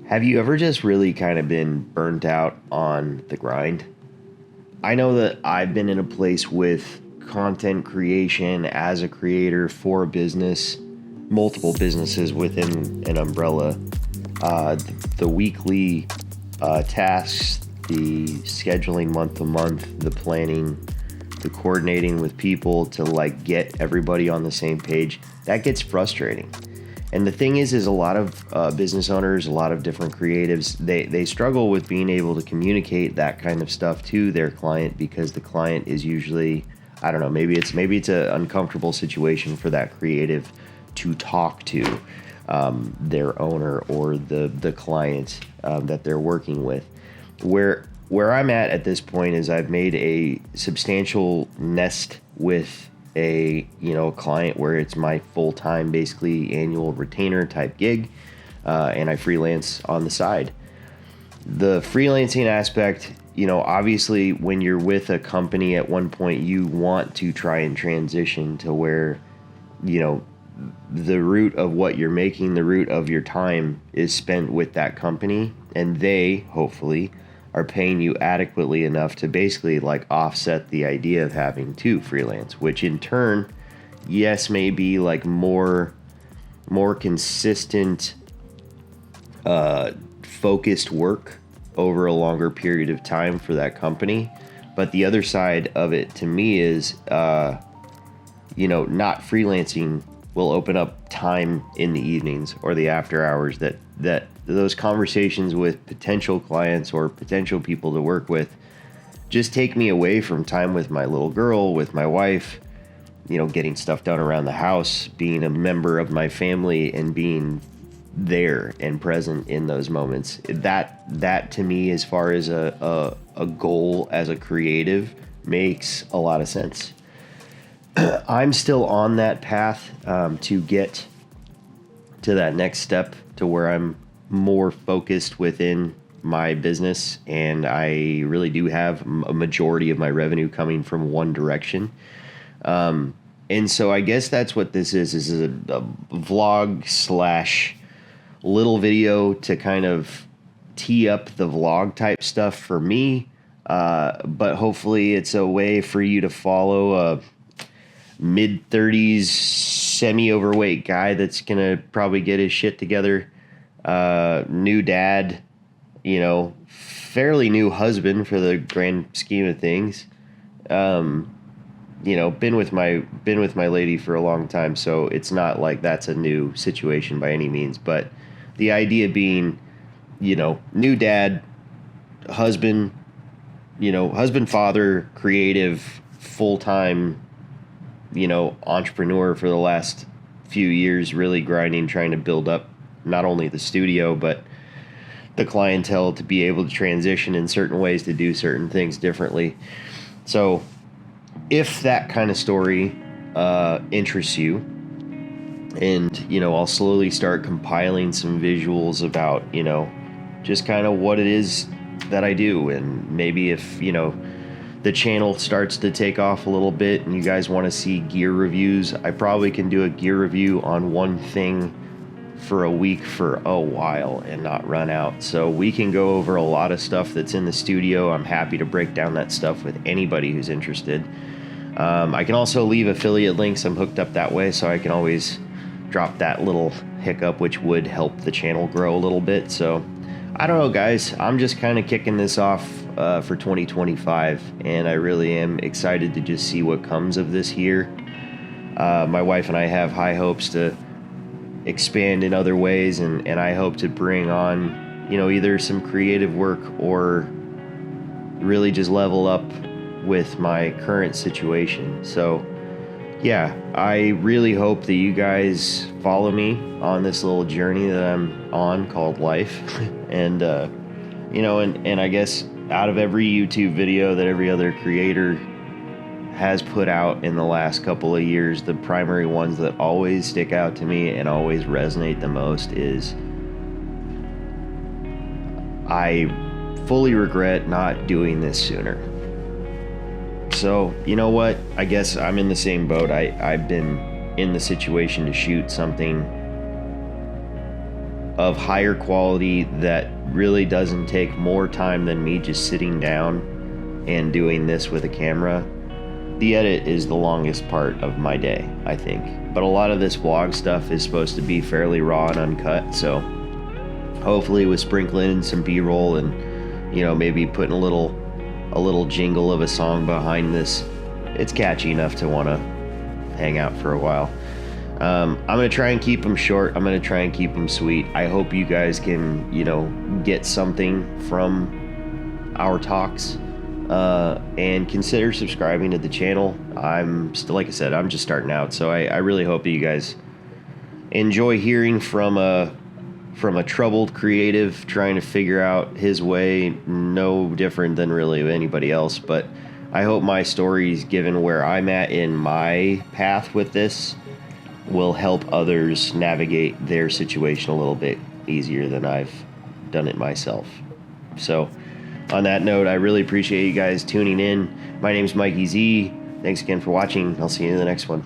Have you ever just really kind of been burnt out on the grind? I know that I've been in a place with content creation as a creator for a business, multiple businesses within an umbrella. The weekly tasks, the scheduling month to month, the planning, the coordinating with people to like get everybody on the same page, that gets frustrating. And the thing is a lot of business owners, a lot of different creatives, they struggle with being able to communicate that kind of stuff to their client because the client is usually, I don't know, maybe it's an uncomfortable situation for that creative to talk to their owner or the client that they're working with. Where I'm at this point is I've made a substantial nest with a client where it's my full-time, basically annual retainer type gig, and I freelance on the side. The freelancing aspect, obviously when you're with a company at one point, you want to try and transition to where the root of what you're making, the root of your time is spent with that company, and they hopefully are paying you adequately enough to basically like offset the idea of having to freelance, which in turn, yes, may be like more consistent, focused work over a longer period of time for that company. But the other side of it to me is, not freelancing will open up time in the evenings or the after hours that those conversations with potential clients or potential people to work with just take me away from time with my little girl, with my wife, getting stuff done around the house, being a member of my family and being there and present in those moments. That to me, as far as a goal as a creative, makes a lot of sense. I'm still on that path to get to that next step to where I'm more focused within my business, and I really do have a majority of my revenue coming from one direction. And so I guess that's what this is a vlog slash little video to kind of tee up the vlog type stuff for me. But hopefully it's a way for you to follow a mid-30s semi-overweight guy that's gonna probably get his shit together, new dad, fairly new husband for the grand scheme of things, been with my lady for a long time, so it's not like that's a new situation by any means. But the idea being, new dad, husband, father, creative, full-time, entrepreneur for the last few years, really grinding, trying to build up not only the studio, but the clientele to be able to transition in certain ways to do certain things differently. So if that kind of story interests you, and, I'll slowly start compiling some visuals about, just kind of what it is that I do. And maybe if, the channel starts to take off a little bit and you guys want to see gear reviews, I probably can do a gear review on one thing for a week for a while and not run out. So we can go over a lot of stuff that's in the studio. I'm happy to break down that stuff with anybody who's interested. I can also leave affiliate links. I'm hooked up that way, so I can always drop that little hiccup, which would help the channel grow a little bit. So I don't know, guys. I'm just kind of kicking this off for 2025, and I really am excited to just see what comes of this year. My wife and I have high hopes to expand in other ways, and I hope to bring on, either some creative work or really just level up with my current situation. So yeah, I really hope that you guys follow me on this little journey that I'm on called life. And, and I guess out of every YouTube video that every other creator has put out in the last couple of years, the primary ones that always stick out to me and always resonate the most is I fully regret not doing this sooner. So, you know what? I guess I'm in the same boat. I've been in the situation to shoot something of higher quality that really doesn't take more time than me just sitting down and doing this with a camera, the edit is the longest part of my day, I think. But a lot of this vlog stuff is supposed to be fairly raw and uncut, so hopefully with sprinkling in some B-roll and, you know, maybe putting a little jingle of a song behind this, it's catchy enough to want to hang out for a while. I'm going to try and keep them short. I'm going to try and keep them sweet. I hope you guys can, you know, get something from our talks, and consider subscribing to the channel. I'm still, like I said, I'm just starting out, so I really hope that you guys enjoy hearing from a troubled creative trying to figure out his way, no different than really anybody else. But I hope my stories, given where I'm at in my path with this, will help others navigate their situation a little bit easier than I've done it myself. So on that note, I really appreciate you guys tuning in. My name's Mikey Z. Thanks again for watching. I'll see you in the next one.